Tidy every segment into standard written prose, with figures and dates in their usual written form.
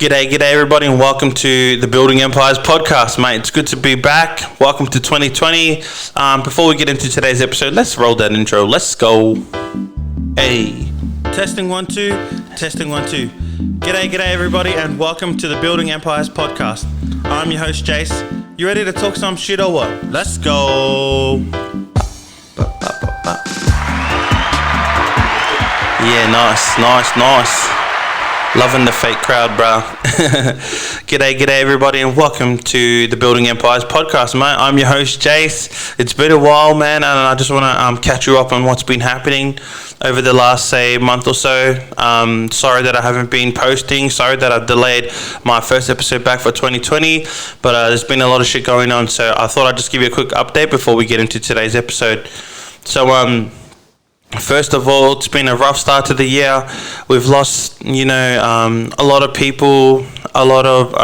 G'day everybody, and welcome to the Building Empires podcast, mate. It's good to be back. Welcome to 2020. Before we get into today's episode, let's roll that intro. Let's go. Hey, testing 1 2, testing 1 2. G'day everybody, and welcome to the Building Empires podcast. I'm your host Jace. You ready to talk some shit or what? Let's go. Yeah, nice. Loving the fake crowd, bro. G'day everybody, and welcome to the Building Empires podcast, mate. I'm your host, Jace. It's been a while, man, and I just want to catch you up on what's been happening over the last, month or so. Sorry that I haven't been posting. Sorry that I've delayed my first episode back for 2020, but there's been a lot of shit going on, so I thought I'd just give you a quick update before we get into today's episode. So, first of all, it's been a rough start to the year. We've lost, a lot of people, a lot of,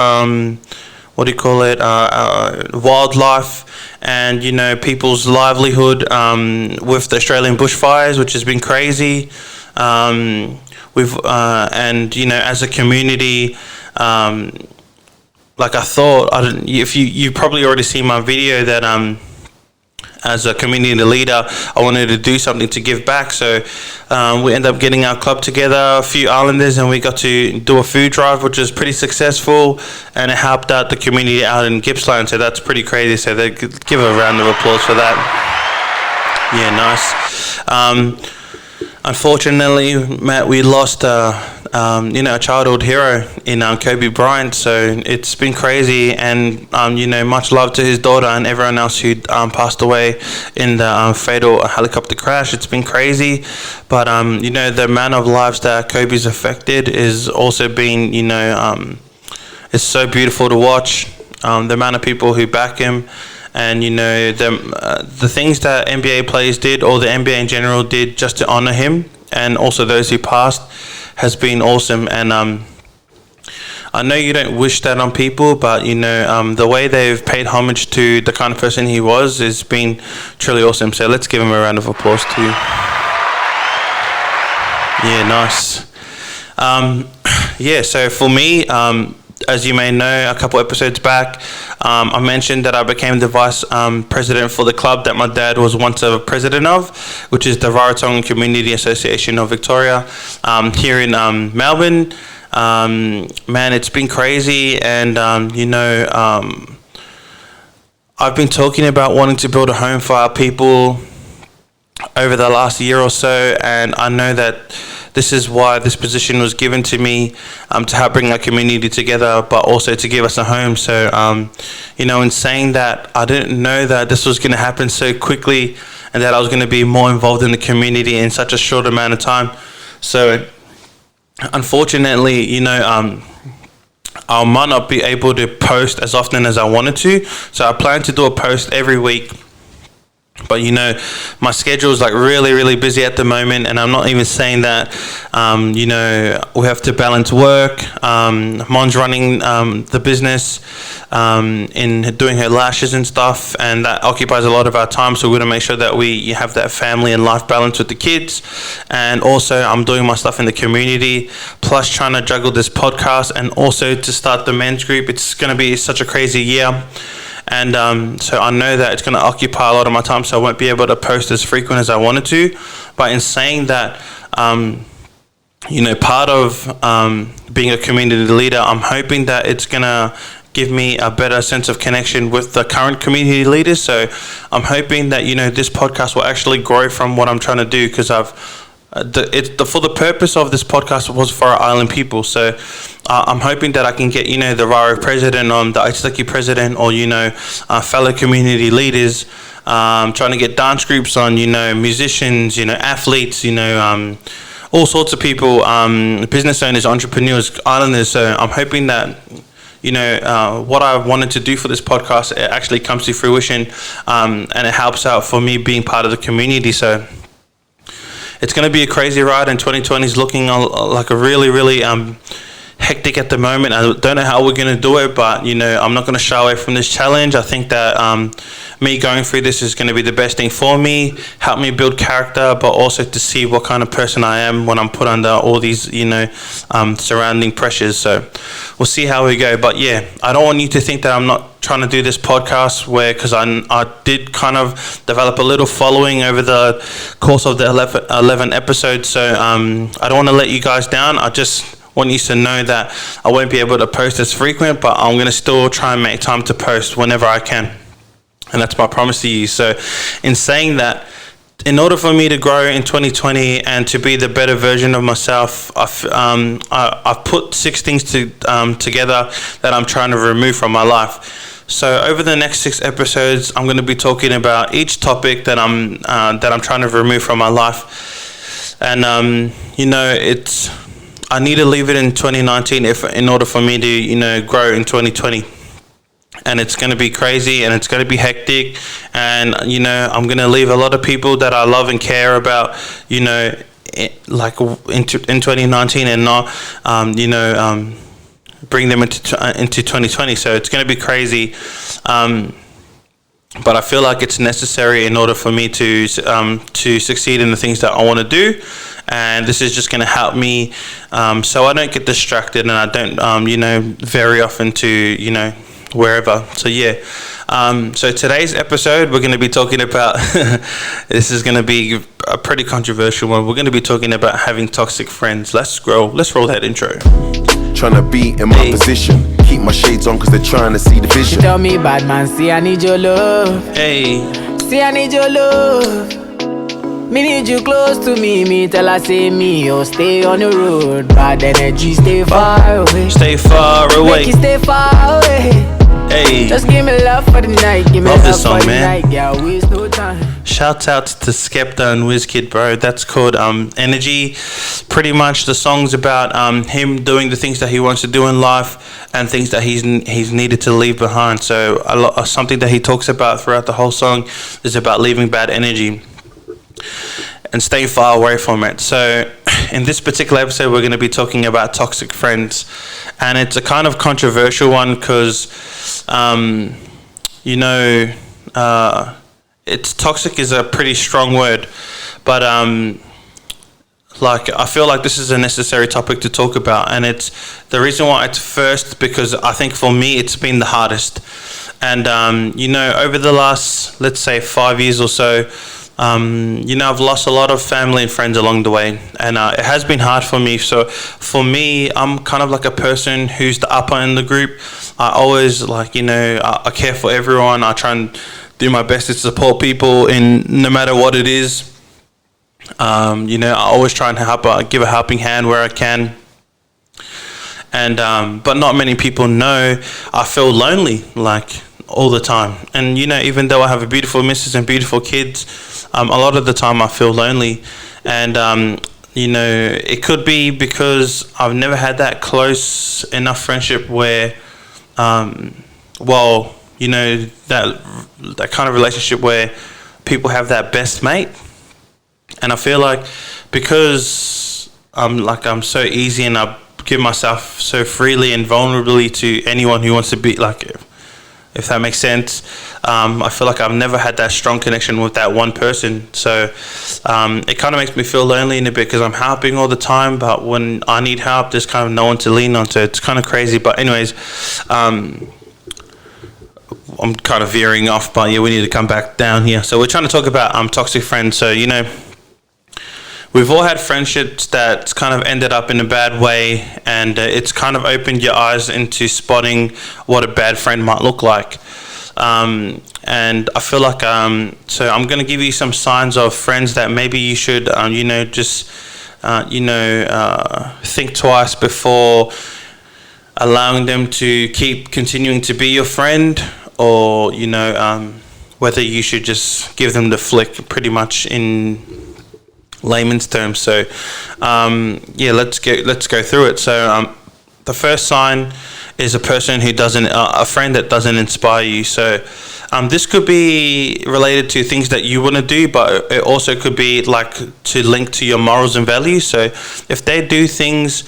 wildlife, and, people's livelihood with the Australian bushfires, which has been crazy. As a community, if you probably already seen my video that, as a community leader, I wanted to do something to give back. So we ended up getting our club together, a few islanders, and we got to do a food drive, which was pretty successful, and it helped out the community out in Gippsland. So that's pretty crazy. So they could give a round of applause for that. Yeah, nice. Unfortunately, Matt, we lost a childhood hero in Kobe Bryant. So it's been crazy, and much love to his daughter and everyone else who passed away in the fatal helicopter crash. It's been crazy, but the amount of lives that Kobe's affected is also been it's so beautiful to watch. The amount of people who back him. And the things that NBA players did, or the NBA in general did, just to honor him, and also those who passed, has been awesome. And I know you don't wish that on people, but the way they've paid homage to the kind of person he was has been truly awesome. So let's give him a round of applause too. Yeah, nice. So for me, as you may know, a couple episodes back, I mentioned that I became the vice president for the club that my dad was once a president of, which is the Rarotonga Community Association of Victoria, here in Melbourne. Man, it's been crazy, and I've been talking about wanting to build a home for our people over the last year or so, and I know that this is why this position was given to me, to help bring our community together, but also to give us a home. So, in saying that, I didn't know that this was going to happen so quickly, and that I was going to be more involved in the community in such a short amount of time. So, unfortunately, I might not be able to post as often as I wanted to. So I plan to do a post every week. But my schedule is really busy at the moment, and I'm not even saying that. We have to balance work. Mon's running the business, in doing her lashes and stuff, and that occupies a lot of our time. So we're going to make sure that we have that family and life balance with the kids. And also, I'm doing my stuff in the community, plus trying to juggle this podcast, and also to start the men's group. It's going to be such a crazy year. And so I know that it's going to occupy a lot of my time, so I won't be able to post as frequent as I wanted to. But in saying that, part of being a community leader, I'm hoping that it's going to give me a better sense of connection with the current community leaders. So I'm hoping that, this podcast will actually grow from what I'm trying to do, because for the purpose of this podcast was for our island people. So I'm hoping that I can get the Raro president, the Aitutaki president, or fellow community leaders, trying to get dance groups on, musicians, athletes, all sorts of people, business owners, entrepreneurs, islanders. So I'm hoping that what I wanted to do for this podcast, it actually comes to fruition, and it helps out for me being part of the community. So it's going to be a crazy ride, and 2020 is looking like a really hectic at the moment. I don't know how we're going to do it, but I'm not going to shy away from this challenge. I think that me going through this is going to be the best thing for me, help me build character, but also to see what kind of person I am when I'm put under all these surrounding pressures. So we'll see how we go. But yeah, I don't want you to think that I'm not trying to do this podcast, because I did kind of develop a little following over the course of the 11 episodes. So I don't want to let you guys down. I just want you to know that I won't be able to post as frequent, but I'm going to still try and make time to post whenever I can. And that's my promise to you. So in saying that, in order for me to grow in 2020 and to be the better version of myself, I've put 6 things together that I'm trying to remove from my life. So over the next 6 episodes, I'm going to be talking about each topic that I'm trying to remove from my life. And I need to leave it in 2019 in order for me to grow in 2020. And it's going to be crazy, and it's going to be hectic, and I'm going to leave a lot of people that I love and care about like in 2019, and not bring them into 2020. So it's going to be crazy, but I feel like it's necessary in order for me to succeed in the things that I want to do. And this is just going to help me so I don't get distracted, and I don't very often to wherever. So yeah, so today's episode we're going to be talking about this is going to be a pretty controversial one. We're going to be talking about having toxic friends. Let's roll that intro. Trying to be in my position, keep my shades on because they're trying to see the vision. You tell me, bad man, see I need your love. Hey, See I need your love. Me need you close to me. Me tell her say me, oh stay on the road. Bad energy, stay far away. stay far away. Make you stay far away. Hey, Just give me love for the night. Give me Love love this song, for the man. night. Yeah, waste no time. shout out to Skepta and Wizkid, bro. That's called Energy. Pretty much the song's about him doing the things that he wants to do in life and things that he's needed to leave behind. So something that he talks about throughout the whole song is about leaving bad energy and staying far away from it. So in this particular episode, we're going to be talking about toxic friends, and it's a kind of controversial one because it's toxic is a pretty strong word, but I feel like this is a necessary topic to talk about, and it's the reason why it's first because I think for me it's been the hardest. And over the last, let's say, 5 years or so, I've lost a lot of family and friends along the way, and it has been hard for me. So for me, I'm kind of like a person who's the upper in the group. I always I care for everyone. I try and do my best to support people in no matter what it is. I always try and give a helping hand where I can. And but not many people know I feel lonely all the time. And even though I have a beautiful missus and beautiful kids, a lot of the time I feel lonely. And it could be because I've never had that close enough friendship where that kind of relationship where people have that best mate. And I feel like because I'm so easy and I give myself so freely and vulnerably to anyone who wants to be if that makes sense, I feel like I've never had that strong connection with that one person. So it kind of makes me feel lonely in a bit because I'm helping all the time, but when I need help, there's kind of no one to lean on. So it's kind of crazy. But anyways, I'm kind of veering off, but yeah, we need to come back down here. So we're trying to talk about toxic friends. So we've all had friendships that's kind of ended up in a bad way, and it's kind of opened your eyes into spotting what a bad friend might look like. And I feel like so I'm going to give you some signs of friends that maybe you should think twice before allowing them to keep continuing to be your friend, or whether you should just give them the flick, pretty much in layman's terms. So let's go through it. So the first sign is a person who a friend that doesn't inspire you. So this could be related to things that you want to do, but it also could be to link to your morals and values. So if they do things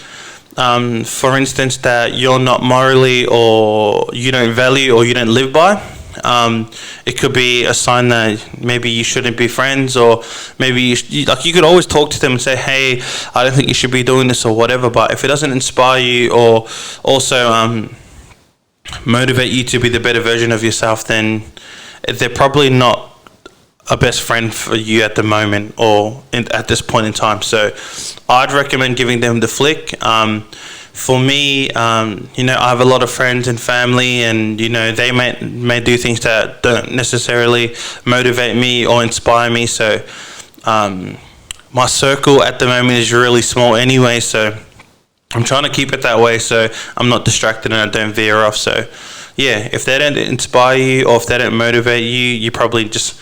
for instance, that you're not morally or you don't value or you don't live by. It could be a sign that maybe you shouldn't be friends, or maybe you could always talk to them and say, hey, I don't think you should be doing this or whatever. But if it doesn't inspire you or also motivate you to be the better version of yourself, then they're probably not a best friend for you at the moment or at this point in time. So I'd recommend giving them the flick. For me, I have a lot of friends and family, and they may do things that don't necessarily motivate me or inspire me. So my circle at the moment is really small anyway, so I'm trying to keep it that way so I'm not distracted and I don't veer off. So yeah, if they don't inspire you or if they don't motivate you, you probably just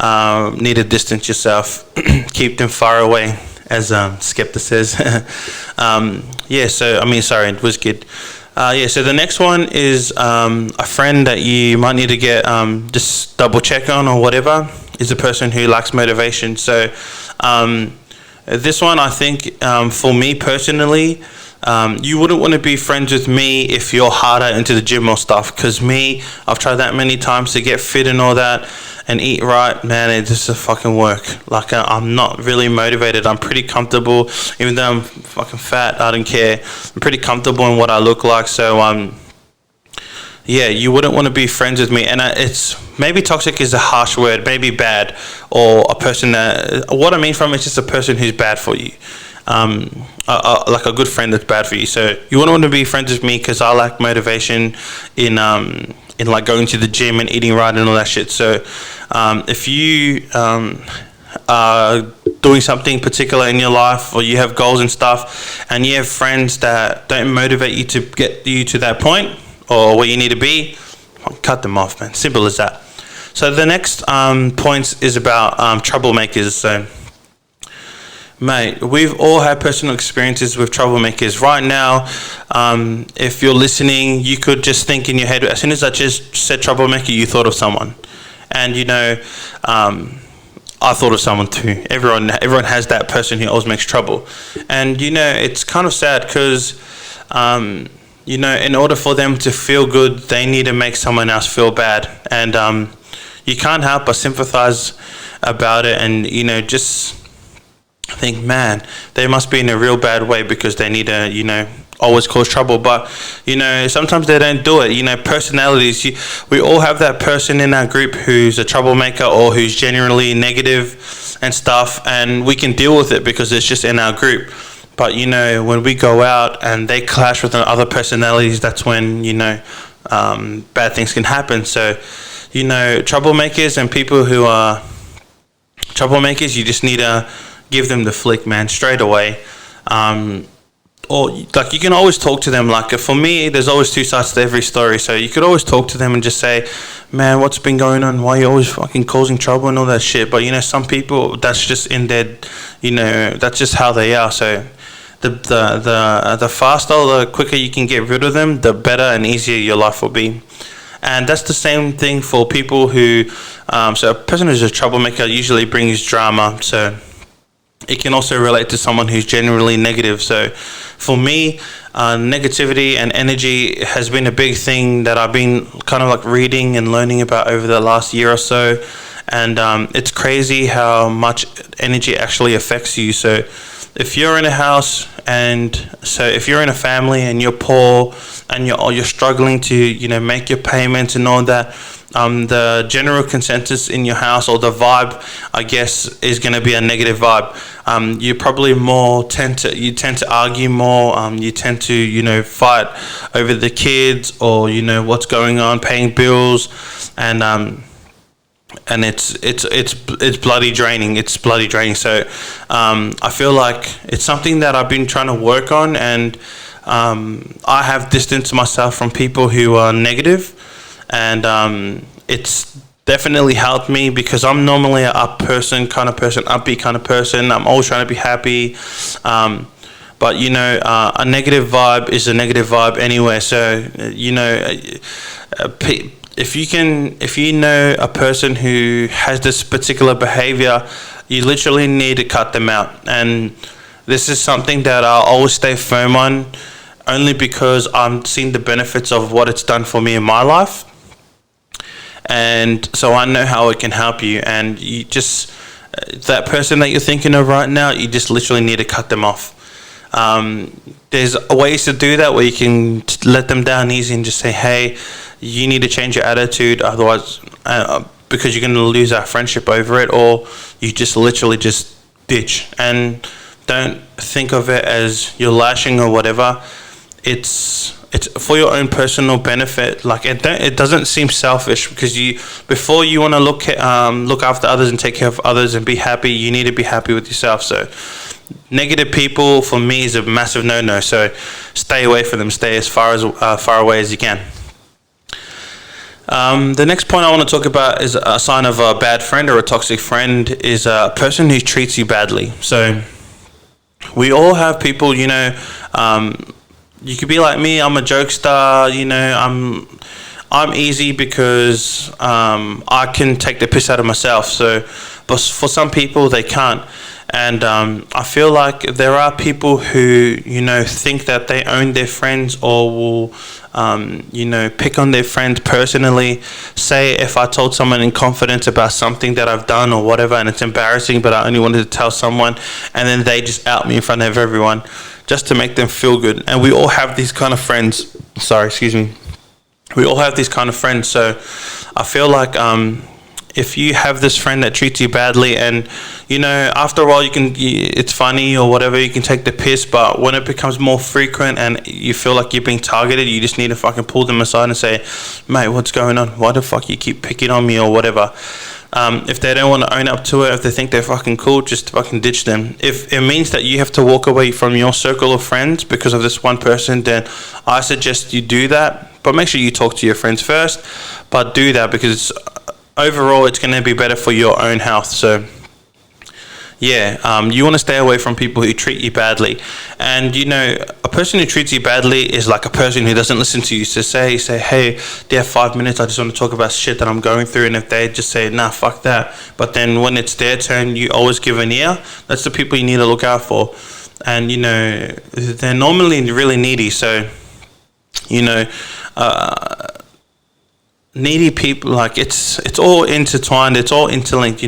need to distance yourself. Keep them far away, as Skepta says. It was good. So the next one is a friend that you might need to get just double check on or whatever, is a person who lacks motivation. So this one, I think, for me personally, you wouldn't want to be friends with me if you're harder into the gym or stuff, because I've tried that many times to get fit and all that and eat right, man, it just fucking work. Like, I'm not really motivated. I'm pretty comfortable, even though I'm fucking fat, I don't care. I'm pretty comfortable in what I look like. So you wouldn't want to be friends with me. And it's maybe toxic is a harsh word, maybe bad, or a person that, what I mean from it's just a person who's bad for you. Like a good friend that's bad for you. So you wouldn't want to be friends with me because I lack motivation in like going to the gym and eating right and all that shit. So if you are doing something particular in your life, or you have goals and stuff, and you have friends that don't motivate you to get you to that point or where you need to be, cut them off, man. Simple as that. So the next point is about troublemakers. So, mate, we've all had personal experiences with troublemakers. Right now, if you're listening, you could just think in your head, as soon as I just said troublemaker, you thought of someone. And I thought of someone too. Everyone has that person who always makes trouble. And it's kind of sad because in order for them to feel good, they need to make someone else feel bad. And you can't help but sympathize about it, and just think, man, they must be in a real bad way because they need to always cause trouble. But sometimes they don't do it. Personalities, we all have that person in our group who's a troublemaker or who's generally negative and stuff, and we can deal with it because it's just in our group. But when we go out and they clash with other personalities, that's when bad things can happen. So troublemakers and people who are troublemakers, you just need to give them the flick, man, straight away. Or like, you can always talk to them. Like, for me, there's always two sides to every story. So you could always talk to them and just say, man, what's been going on? Why are you always fucking causing trouble and all that shit? But some people, that's just in their, that's just how they are. So the faster or the quicker you can get rid of them, the better and easier your life will be. And that's the same thing for people who, so a person who's a troublemaker usually brings drama. So it can also relate to someone who's generally negative. So for me, negativity and energy has been a big thing that I've been kind of like reading and learning about over the last year or so. And it's crazy how much energy actually affects you. So if you're in a house, and so if you're in a family and you're poor and you're struggling to make your payments and all that, the general consensus in your house, or the vibe, I guess, is going to be a negative vibe. You probably tend to argue more. You tend to fight over the kids, or what's going on, paying bills, and it's bloody draining. It's bloody draining. So I feel like it's something that I've been trying to work on, and I have distanced myself from people who are negative. And it's definitely helped me because I'm normally an upbeat kind of person. I'm always trying to be happy. But a negative vibe is a negative vibe anyway. So if you know a person who has this particular behavior, you literally need to cut them out. And This is something that I'll always stay firm on, only because I'm seeing the benefits of what it's done for me in my life. And so I know how it can help you. And you just, that person that you're thinking of right now, you just literally need to cut them off. There's ways to do that where you can let them down easy and just say, hey, you need to change your attitude, otherwise, because you're going to lose our friendship over it, or you just literally just ditch. And don't think of it as you're lashing or whatever. It's for your own personal benefit. Like, it doesn't seem selfish, because before you want to look after others and take care of others and be happy, you need to be happy with yourself. So negative people for me is a massive no-no. So stay away from them. Stay as far away as you can. The next point I want to talk about is a sign of a bad friend or a toxic friend is a person who treats you badly. So we all have people, you could be like me. I'm a jokester, I'm easy because I can take the piss out of myself. So, but for some people they can't. And I feel like there are people who, think that they own their friends, or will, pick on their friends personally. Say if I told someone in confidence about something that I've done or whatever, and it's embarrassing, but I only wanted to tell someone, and then they just out me in front of everyone just to make them feel good. And we all have these kind of friends. We all have these kind of friends. So I feel like if you have this friend that treats you badly, and after a while it's funny or whatever, you can take the piss, but when it becomes more frequent and you feel like you're being targeted, you just need to fucking pull them aside and say, mate, what's going on? Why the fuck you keep picking on me or whatever? If they don't want to own up to it, if they think they're fucking cool, just fucking ditch them. If it means that you have to walk away from your circle of friends because of this one person, then I suggest you do that, but make sure you talk to your friends first. But do that, because overall it's going to be better for your own health. So you want to stay away from people who treat you badly. And a person who treats you badly is like a person who doesn't listen to you. So say, hey, do you have 5 minutes? I just want to talk about shit that I'm going through. And if they just say, nah, fuck that, but then when it's their turn, you always give an ear. That's the people you need to look out for. And they're normally really needy. So needy people, like, it's all intertwined, it's all interlinked.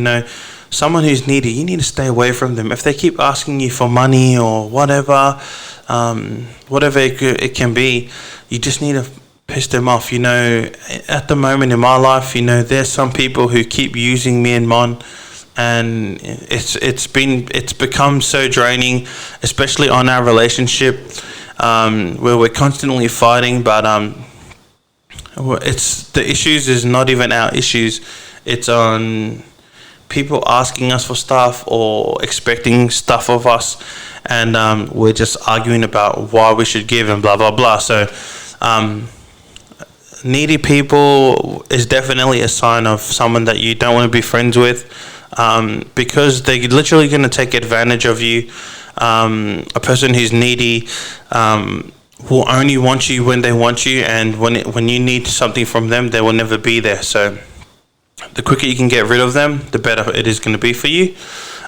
Someone who's needy, you need to stay away from them. If they keep asking you for money or whatever it can be, you just need to piss them off. At the moment in my life, there's some people who keep using me and Mon, and it's become so draining, especially on our relationship, where we're constantly fighting. But it's the issues is not even our issues. It's on people asking us for stuff or expecting stuff of us, and we're just arguing about why we should give and blah blah blah. So needy people is definitely a sign of someone that you don't want to be friends with, because they're literally going to take advantage of you. A person who's needy will only want you when they want you, and when you need something from them, they will never be there. So the quicker you can get rid of them, the better it is going to be for you.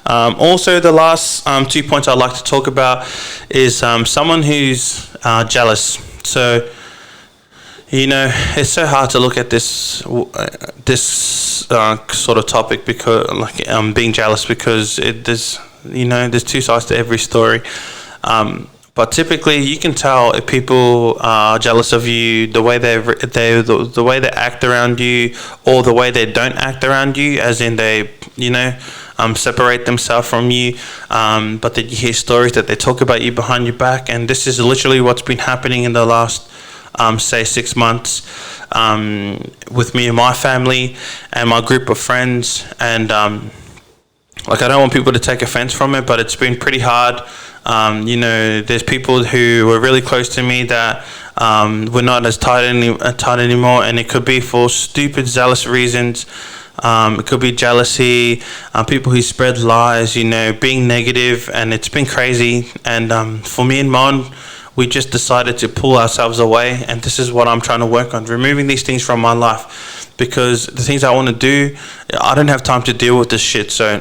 Also, the last 2 points I'd like to talk about is someone who's jealous. So, it's so hard to look at this sort of topic, because being jealous, because there's two sides to every story. But typically, you can tell if people are jealous of you, the way the way they act around you, or the way they don't act around you, as in they, separate themselves from you. But then you hear stories that they talk about you behind your back, and this is literally what's been happening in the last, say, 6 months, with me and my family and my group of friends. And I don't want people to take offense from it, but it's been pretty hard. There's people who were really close to me that we're not as tight anymore, and it could be for stupid, zealous reasons. It could be jealousy, people who spread lies, being negative, and it's been crazy. And for me and Mon, we just decided to pull ourselves away, and this is what I'm trying to work on, removing these things from my life, because the things I want to do, I don't have time to deal with this shit. So,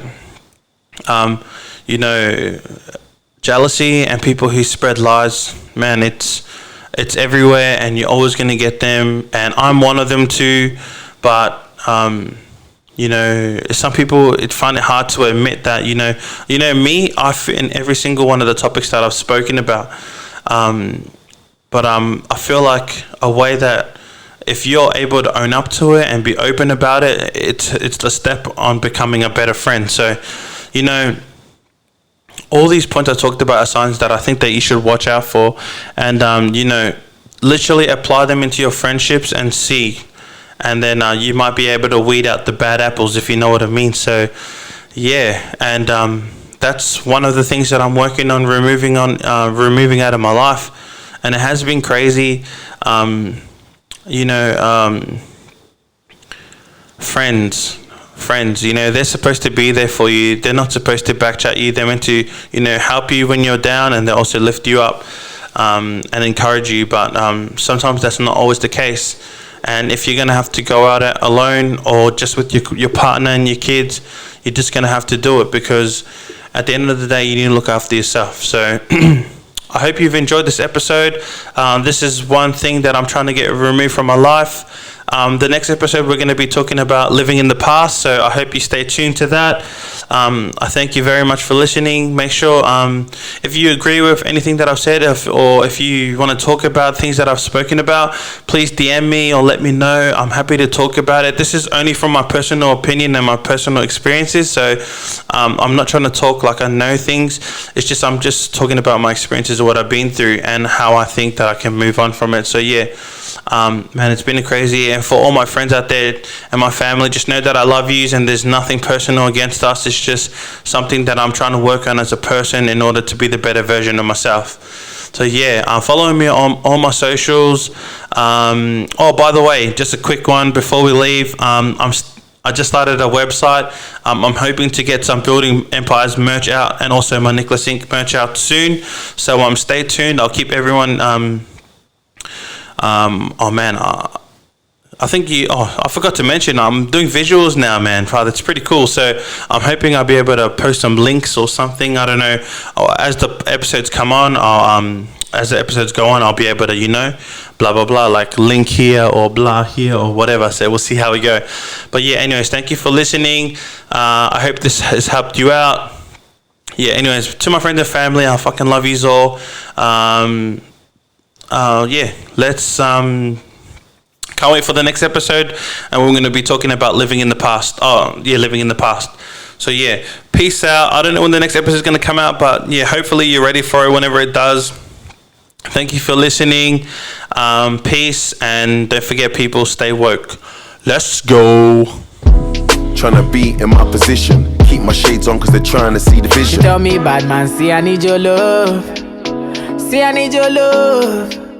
jealousy and people who spread lies, man, it's everywhere, and you're always going to get them, and I'm one of them too. But you know, some people find it hard to admit that. You know, me, I fit in every single one of the topics that I've spoken about. But I feel like a way that if you're able to own up to it and be open about it, it's the step on becoming a better friend. So, you know, all these points I talked about are signs that I think that you should watch out for, and you know, literally apply them into your friendships and see, and then you might be able to weed out the bad apples, if you know what I mean. So yeah, and that's one of the things that I'm working on removing out of my life, and it has been crazy. You know, friends, you know, they're supposed to be there for you. They're not supposed to backchat you. They're meant to, you know, help you when you're down, and they also lift you up and encourage you. But sometimes that's not always the case. And if you're going to have to go out alone or just with your partner and your kids, you're just going to have to do it, because at the end of the day, you need to look after yourself. So I hope you've enjoyed this episode. This is one thing that I'm trying to get removed from my life. The next episode, we're going to be talking about living in the past, so I hope you stay tuned to that. I thank you very much for listening. Make sure, if you agree with anything that I've said, or if you want to talk about things that I've spoken about, please DM me or let me know. I'm happy to talk about it. This is only from my personal opinion and my personal experiences, so I'm not trying to talk like I know things. It's just I'm just talking about my experiences of what I've been through and how I think that I can move on from it. So yeah, man, it's been crazy. And for all my friends out there and my family, just know that I love you, and there's nothing personal against us. It's just something that I'm trying to work on as a person in order to be the better version of myself. So yeah, follow me on all my socials. Oh, by the way, just a quick one before we leave. I just started a website. I'm hoping to get some Building Empires merch out, and also my Nicholas Inc. merch out soon. So stay tuned. I'll keep everyone. Oh man, I think I forgot to mention, I'm doing visuals now, man. That's pretty cool. So I'm hoping I'll be able to post some links or something. I don't know. As the episodes come on, as the episodes go on, I'll be able to, you know, blah, blah, blah, like link here or blah here or whatever. So we'll see how we go. But yeah, anyways, thank you for listening. I hope this has helped you out. Yeah, anyways, to my friends and family, I fucking love you all. Yeah, let's... Can't wait for the next episode, and we're going to be talking about living in the past. Living in the past. So yeah, peace out. I don't know when the next episode is going to come out, but yeah, hopefully you're ready for it whenever it does. Thank you for listening. Peace, and don't forget, people, stay woke. Let's go. Tryna be in my position. Keep my shades on, cause they're trying to see the She vision. tell me, bad man, see I need your love. See I need your love.